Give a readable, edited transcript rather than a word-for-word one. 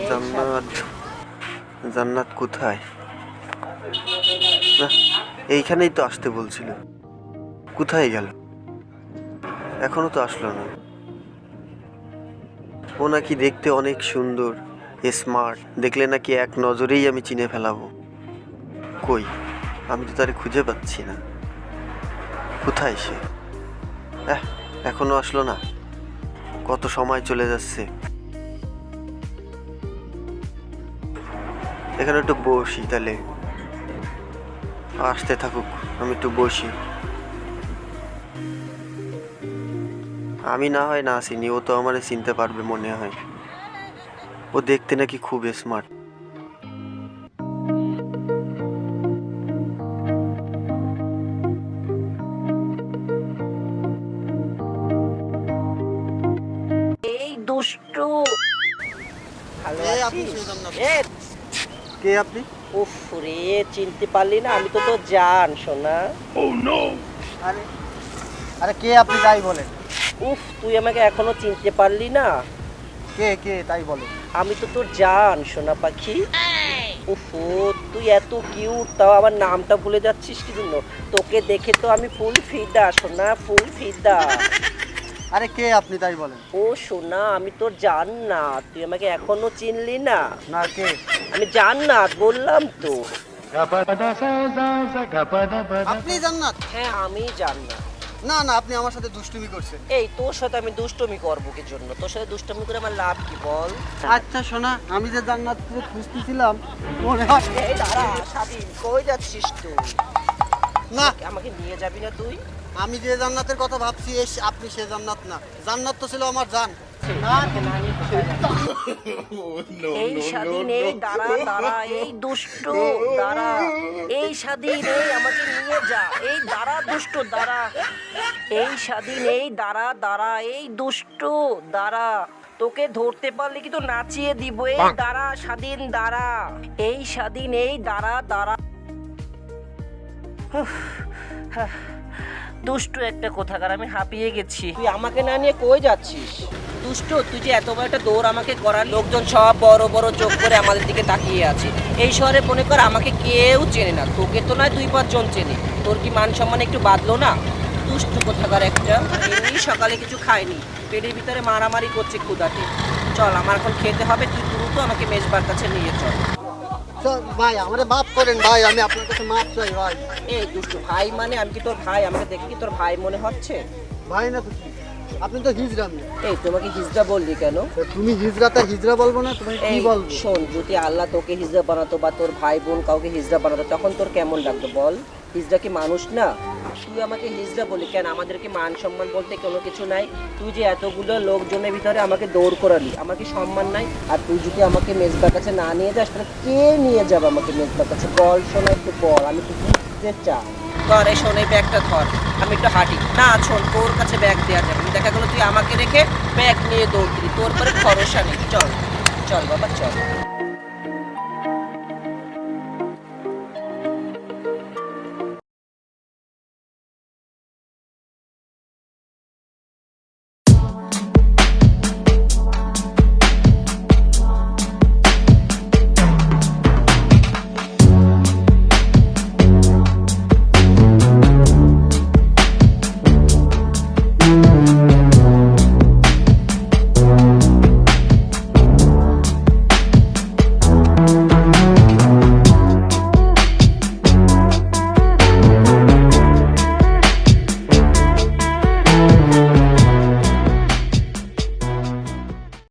জান্নাত জান্নাত কোথায়? না, এইখানেই তো আসতে বলছিল। কোথায় গেল? এখনো তো আসলো না। ও নাকি দেখতে অনেক সুন্দর, স্মার্ট, দেখলে নাকি এক নজরেই আমি চিনে ফেলাবো। কই, আমি তো তারে খুঁজে পাচ্ছি না। কোথায় সে? এখনো আসলো না। কত সময় চলে যাচ্ছে। এখানে একটু বসি তাহলে, আসতে থাকুক, আমি একটু বসি। আমি না হয় না চিনি, ও তো আমারে চিনতে পারবে মনে হয়। ও দেখতে নাকি খুব স্মার্ট। এই দুষ্টু ভালো আছিস? কে আপনি? উফ রে, চিনতে পারলি না? আমি তো তোর জান সোনা। আরে আরে কে আপনি তাই বলেন? উফ, তুই আমাকে এখনো চিনতে পারলি না? কে কে তাই বলেন? আমি তো তোর জান সোনা পাখি। উফ, তুই এত কিউট, তাও আমার নামটা ভুলে যাচ্ছিস কি জন্য? তোকে দেখে তো আমি ফুল ফিদা সোনা, ফুল ফিদা। আরে কে আপনি তাই বলেন? ও সোনা, আমি তোর জান্নাত, তুই আমাকে এখনো চিনলি না? না কে? আমি জান্নাত বললাম তো। আপনি জান্নাত? হ্যাঁ, আমি জান্নাত। না না, আপনি আমার সাথে দুষ্টুমি করছেন। এই তোর সাথে আমি দুষ্টমি করবো কি জন্য? তোর সাথে দুষ্টমি করে আমার লাভ কি বল? আচ্ছা শোনা, আমি যে জান্নাতকে খুঁজতেছিলাম মনে হয়। এই দাঁড়া স্বাধীন, কই যাচ্ছিস তুই? না, আমাকে নিয়ে যাবি না তুই? আমি যে জান্নাতের কথা ভাবছি আপনি সে জান্নাত না। জান্নাত তো ছিল আমার জান। এই স্বাধীন, এই দাঁড়া দাঁড়া, এই দুষ্ট দাঁড়া, এই স্বাধীন, এই আমাকে নিয়ে যা, এই দাঁড়া দুষ্ট দাঁড়া, এই স্বাধীন, এই দাঁড়া দাঁড়া, এই দুষ্ট দাঁড়া, তোকে ধরতে পারলে কি তো নাচিয়ে দিব। এই দাঁড়া স্বাধীন দাঁড়া, এই স্বাধীন, এই দাঁড়া দাঁড়া। দুষ্টু একটা কোথাকার, আমি হাঁপিয়ে গেছি। তুই আমাকে না নিয়ে কই যাচ্ছিস? দুষ্টু, তুই যে এত বড় একটা দৌড় আমাকে করার, লোকজন সব বড় বড় চোখ করে আমাদের দিকে তাকিয়ে আছে। এই শহরে মনে কর আমাকে কেউ চেনে না, তোকে তো নয় 2-5 জন চেনে। তোর কি মান সম্মান একটু বাদলো না? দুষ্টু কোথাকার একটা। এমনি সকালে কিছু খাইনি, পেটের ভিতরে মারামারি করছে ক্ষুধাতে। চল, আমার এখন খেতে হবে, তুই দ্রুত আমাকে মেজবার কাছে নিয়ে চল। ভাই আমারে মাফ করেন ভাই, আমি আপনার কাছে মাফ চাই ভাই। এই দুষ্টু, ভাই মানে আমি কি তোর ভাই? আমাকে দেখে কি তোর ভাই মনে হচ্ছে? ভাই না তো কি? আপনি তো হিজড়া মেয়ে। এই তোমাকে হিজড়া বললি কেন? তুমি হিজড়া, তা হিজড়া বলবো না? তুমি কি এই বলবো? শোন, যদি আল্লাহ তোকে হিজড়া বানাতো বা তোর ভাই বোন কাউকে হিজড়া বানাতো, তখন তোর কেমন লাগতো বল? হিজড়া কি মানুষ না? তুই আমাকে হিজড়া বলি কেন? আমাদের কি মান সম্মান বলতে কোনো কিছু নাই? তুই যে এতগুলো লোকজনের ভিতরে আমাকে দৌড় করালি, আমার কি সম্মান নাই? আর তুই যদি আমাকে মেজবার কাছে না নিয়ে যাস, তাহলে কে নিয়ে যাবে আমাকে মেজবার কাছে? বল শোনা, একটু বল, আমি তো বুঝতে চাই। ধর এই শোন, এই ব্যাগটা ধর, আমি একটু হাঁটি। না শোন, তোর কাছে ব্যাগ দেওয়া যাবে না। দেখা গেলো তুই আমাকে রেখে ব্যাগ নিয়ে দৌড় দিলি, তোর পরে ভরসা নেই। চল চল বাবা চল।